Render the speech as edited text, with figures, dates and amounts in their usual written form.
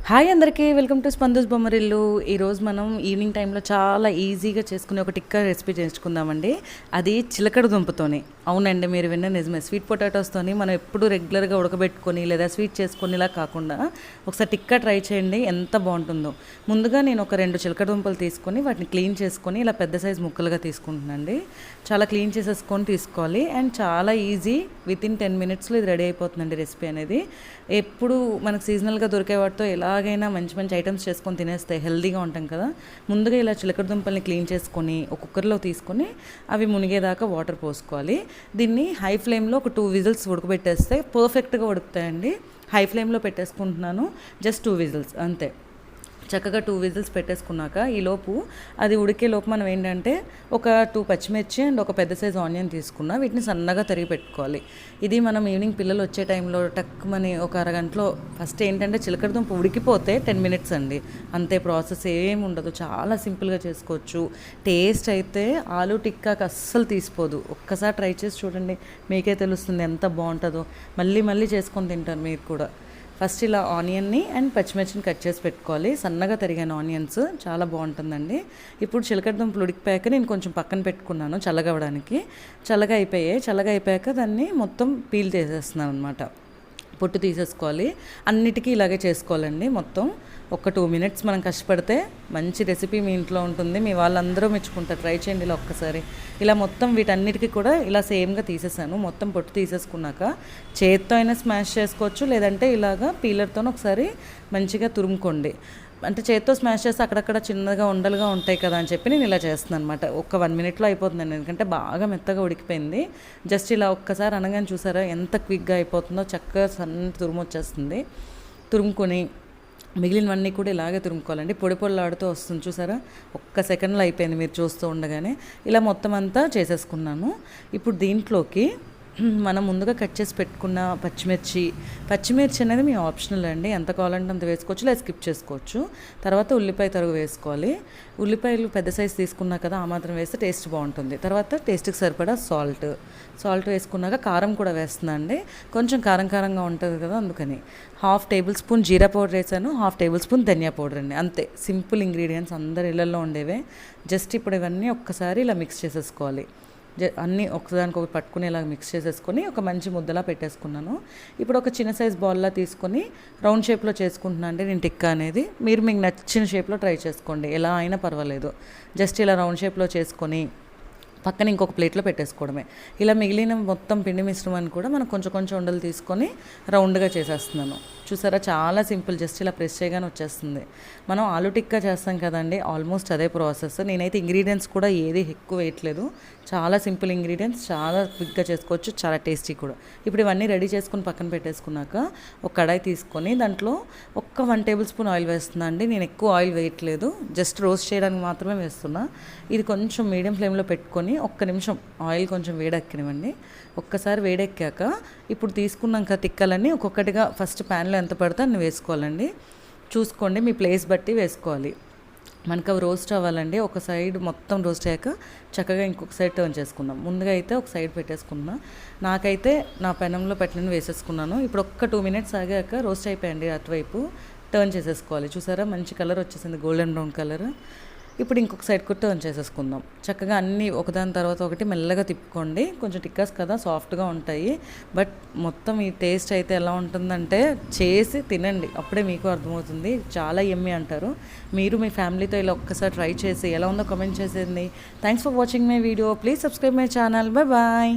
Hi అందరికీ welcome to స్పందూస్ Bommarillu. ఈరోజు మనం ఈవినింగ్ టైంలో చాలా ఈజీగా చేసుకునే ఒక టిక్కా రెసిపీ చేసుకుందామండి. అది చిలకడ దుంపతోని. అవునండి, మీరు విన్న నిజమే. స్వీట్ పొటాటోస్తోని మనం ఎప్పుడు రెగ్యులర్గా ఉడకబెట్టుకొని లేదా స్వీట్ చేసుకునేలా కాకుండా ఒకసారి టిక్కా ట్రై చేయండి, ఎంత బాగుంటుందో. ముందుగా నేను ఒక 2 చిలకడ దుంపలు తీసుకొని వాటిని క్లీన్ చేసుకొని ఇలా పెద్ద సైజు ముక్కలుగా తీసుకుంటున్నానండి. చాలా క్లీన్ చేసేసుకొని తీసుకోవాలి. అండ్ చాలా ఈజీ, వితిన్ 10 మినిట్స్లో ఇది రెడీ అయిపోతుందండి రెసిపీ అనేది. ఎప్పుడు మనకు సీజనల్గా దొరికే వాటితో ఎలాగైనా మంచి మంచి ఐటమ్స్ చేసుకొని తినేస్తే హెల్తీగా ఉంటాం కదా. ముందుగా ఇలా చిలకడ దుంపల్ని క్లీన్ చేసుకొని ఒక కుక్కర్లో తీసుకొని అవి మునిగేదాకా వాటర్ పోసుకోవాలి. దీన్ని హై ఫ్లేమ్లో ఒక 2 విజిల్స్ ఉడకబెట్టేస్తే పర్ఫెక్ట్గా ఉడుకుతాయండి. హై ఫ్లేమ్లో పెట్టేసుకుంటున్నాను, జస్ట్ 2 విజిల్స్ అంతే. చక్కగా 2 విజిల్స్ పెట్టేసుకున్నాక ఈలోపు అది ఉడికేలోపు మనం ఏంటంటే ఒక 2 పచ్చిమిర్చి అండ్ ఒక పెద్ద సైజు ఆనియన్ తీసుకున్నా, వీటిని సన్నగా తరిగి పెట్టుకోవాలి. ఇది మనం ఈవినింగ్ పిల్లలు వచ్చే టైంలో టక్కుమని ఒక అరగంటలో ఫస్ట్ ఏంటంటే చిలకడ దుంప ఉడికిపోతే 10 మినిట్స్ అండి, అంతే. ప్రాసెస్ ఏమి ఉండదు, చాలా సింపుల్గా చేసుకోవచ్చు. టేస్ట్ అయితే ఆలూ టిక్కాకి అస్సలు తీసిపోదు. ఒక్కసారి ట్రై చేసి చూడండి, మీకే తెలుస్తుంది ఎంత బాగుంటుందో. మళ్ళీ మళ్ళీ చేసుకొని తింటారు మీరు కూడా. ఫస్ట్ ఇలా ఆనియన్ని అండ్ పచ్చిమిర్చిని కట్ చేసి పెట్టుకోవాలి, సన్నగా తరిగిన ఆనియన్స్, చాలా బాగుంటుందండి. ఇప్పుడు చిలకడ దుంపలు ఉడికిపోయాక నేను కొంచెం పక్కన పెట్టుకున్నాను చల్లగవడానికి. చల్లగా అయిపోయాక దాన్ని మొత్తం పీల్ చేసేస్తున్నాను అనమాట. పొట్టు తీసేసుకోవాలి. అన్నిటికీ ఇలాగే చేసుకోవాలండి. మొత్తం ఒక 2 మినిట్స్ మనం కష్టపడితే మంచి రెసిపీ మీ ఇంట్లో ఉంటుంది. మీ వాళ్ళందరూ మెచ్చుకుంటారు. ట్రై చేయండి ఇలా ఒక్కసారి. ఇలా మొత్తం వీటన్నిటికీ కూడా ఇలా సేమ్గా తీసేసాను. మొత్తం పొట్టు తీసేసుకున్నాక చేత్తో అయినా స్మాష్ చేసుకోవచ్చు, లేదంటే ఇలాగా పీలర్తో ఒకసారి మంచిగా తురుముకోండి. అంటే చేత్తో స్మాష్ చేస్తే అక్కడక్కడ చిన్నగా ఉండలుగా ఉంటాయి కదా అని చెప్పి నేను ఇలా చేస్తున్నాను అనమాట. ఒక 1 మినిట్లో అయిపోతుందండి, ఎందుకంటే బాగా మెత్తగా ఉడికిపోయింది. జస్ట్ ఇలా ఒక్కసారి అనగానే చూసారా ఎంత క్విక్గా అయిపోతుందో, చక్కగా సన్న తురుము వచ్చేస్తుంది. తురుముకొని మిగిలినవన్నీ కూడా ఇలాగే తురుముకోవాలండి. పొడి పొడిలాడుతూ వస్తుంది చూసారా, ఒక్క సెకండ్లో అయిపోయింది మీరు చూస్తూ ఉండగానే. ఇలా మొత్తం అంతా చేసేసుకున్నాను. ఇప్పుడు దీంట్లోకి మనం ముందుగా కట్ చేసి పెట్టుకున్న పచ్చిమిర్చి అనేది మీ ఆప్షనల్ అండి, ఎంత కావాలంటే అంత వేసుకోవచ్చు, లేదా స్కిప్ చేసుకోవచ్చు. తర్వాత ఉల్లిపాయ తరుగు వేసుకోవాలి. ఉల్లిపాయలు పెద్ద సైజు తీసుకున్నా కదా, ఆ మాత్రం వేస్తే టేస్ట్ బాగుంటుంది. తర్వాత టేస్ట్కి సరిపడా సాల్ట్ వేసుకున్నాక కారం కూడా వేస్తున్నా అండి. కొంచెం కారంగా ఉంటుంది కదా, అందుకని 1/2 టేబుల్ స్పూన్ జీరా పౌడర్ వేసాను, 1/2 టేబుల్ స్పూన్ ధనియా పౌడర్ అండి, అంతే. సింపుల్ ఇంగ్రీడియంట్స్, అందరి ఇళ్లలో ఉండేవే. జస్ట్ ఇప్పుడు ఇవన్నీ ఒక్కసారి ఇలా మిక్స్ చేసేసుకోవాలి. అన్నీ ఒకదానికొకటి పట్టుకునేలాగా మిక్స్ చేసేసుకొని ఒక మంచి ముద్దలా పెట్టేసుకున్నాను. ఇప్పుడు ఒక చిన్న సైజ్ బాల్లా తీసుకొని రౌండ్ షేప్లో చేసుకుంటున్నాను అండి నేను టిక్కా అనేది. మీరు మీకు నచ్చిన షేప్లో ట్రై చేసుకోండి, ఎలా అయినా పర్వాలేదు. జస్ట్ ఇలా రౌండ్ షేప్లో చేసుకొని పక్కన ఇంకొక ప్లేట్లో పెట్టేసుకోవడమే. ఇలా మిగిలిన మొత్తం పిండి మిశ్రమాన్ని కూడా మనం కొంచెం ఉండలు తీసుకొని రౌండ్గా చేసేస్తున్నాను. చూసారా, చాలా సింపుల్. జస్ట్ ఇలా ప్రెస్ చేయగానే వచ్చేస్తుంది. మనం ఆలూ టిక్కా చేస్తాం కదండి, ఆల్మోస్ట్ అదే ప్రాసెస్. నేనైతే ఇంగ్రీడియంట్స్ కూడా ఏది ఎక్కువ వేయట్లేదు, చాలా సింపుల్ ఇంగ్రీడియంట్స్, చాలా క్విక్గా చేసుకోవచ్చు, చాలా టేస్టీ కూడా. ఇప్పుడు ఇవన్నీ రెడీ చేసుకుని పక్కన పెట్టేసుకున్నాక ఒక కడాయి తీసుకొని దాంట్లో ఒక్క 1 టేబుల్ స్పూన్ ఆయిల్ వేస్తున్నా అండి. నేను ఎక్కువ ఆయిల్ వేయట్లేదు, జస్ట్ రోస్ట్ చేయడానికి మాత్రమే వేస్తున్నా. ఇది కొంచెం మీడియం ఫ్లేమ్లో పెట్టుకొని ఒక్క నిమిషం ఆయిల్ కొంచెం వేడెక్కనివ్వండి. ఒక్కసారి వేడెక్కాక ఇప్పుడు తీసుకున్నాక టిక్కాలన్నీ ఒక్కొక్కటిగా ఫస్ట్ ప్యాన్లో ఎంత పడితే అన్ని వేసుకోవాలండి. చూసుకోండి, మీ ప్లేస్ బట్టి వేసుకోవాలి. మనకు అవి రోస్ట్ అవ్వాలండి. ఒక సైడ్ మొత్తం రోస్ట్ అయ్యాక చక్కగా ఇంకొక సైడ్ టర్న్ చేసుకుందాం. ముందుగా అయితే ఒక సైడ్ పెట్టేసుకున్నా. నాకైతే నా పెనంలో పెట్టిన వేసేసుకున్నాను. ఇప్పుడు ఒక్క 2 మినిట్స్ ఆగాక రోస్ట్ అయిపోయండి, అటువైపు టర్న్ చేసేసుకోవాలి. చూసారా, మంచి కలర్ వచ్చేసింది, గోల్డెన్ బ్రౌన్ కలర్. ఇప్పుడు ఇంకొక సైడ్ కూడా టర్న్ చేసేసుకుందాం. చక్కగా అన్నీ ఒకదాని తర్వాత ఒకటి మెల్లగా తిప్పుకోండి. కొంచెం టిక్కాస్ కదా, సాఫ్ట్గా ఉంటాయి. బట్ మొత్తం ఈ టేస్ట్ అయితే ఎలా ఉంటుందంటే చేసి తినండి, అప్పుడే మీకు అర్థమవుతుంది. చాలా యమ్మీ అంటారు. మీరు మీ ఫ్యామిలీతో ఇలా ఒక్కసారి ట్రై చేసి ఎలా ఉందో కామెంట్ చేసేయండి. Thanks for watching my video. Please subscribe my channel. Bye.